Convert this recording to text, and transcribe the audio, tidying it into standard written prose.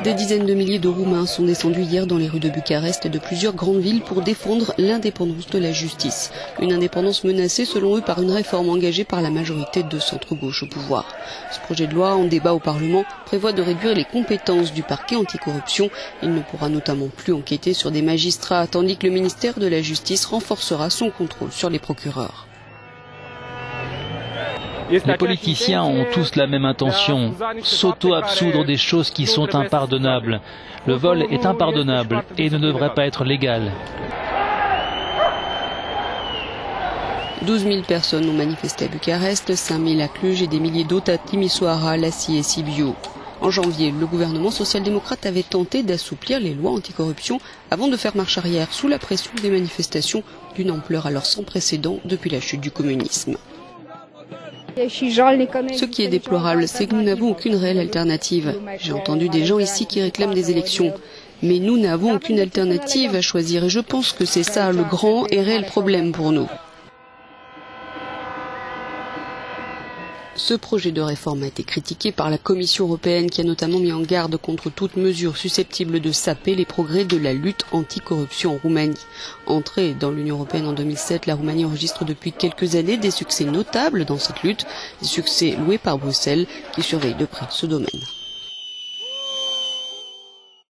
Des dizaines de milliers de Roumains sont descendus hier dans les rues de Bucarest et de plusieurs grandes villes pour défendre l'indépendance de la justice. Une indépendance menacée selon eux par une réforme engagée par la majorité de centre-gauche au pouvoir. Ce projet de loi en débat au Parlement prévoit de réduire les compétences du parquet anticorruption. Il ne pourra notamment plus enquêter sur des magistrats, tandis que le ministère de la Justice renforcera son contrôle sur les procureurs. Les politiciens ont tous la même intention, s'auto-absoudre des choses qui sont impardonnables. Le vol est impardonnable et ne devrait pas être légal. 12 000 personnes ont manifesté à Bucarest, 5 000 à Cluj et des milliers d'autres à Timișoara, Iași et Sibiu. En janvier, le gouvernement social-démocrate avait tenté d'assouplir les lois anticorruption avant de faire marche arrière sous la pression des manifestations d'une ampleur alors sans précédent depuis la chute du communisme. Ce qui est déplorable, c'est que nous n'avons aucune réelle alternative. J'ai entendu des gens ici qui réclament des élections. Mais nous n'avons aucune alternative à choisir et je pense que c'est ça le grand et réel problème pour nous. Ce projet de réforme a été critiqué par la Commission européenne qui a notamment mis en garde contre toute mesure susceptible de saper les progrès de la lutte anticorruption en Roumanie. Entrée dans l'Union européenne en 2007, la Roumanie enregistre depuis quelques années des succès notables dans cette lutte, des succès loués par Bruxelles qui surveille de près ce domaine.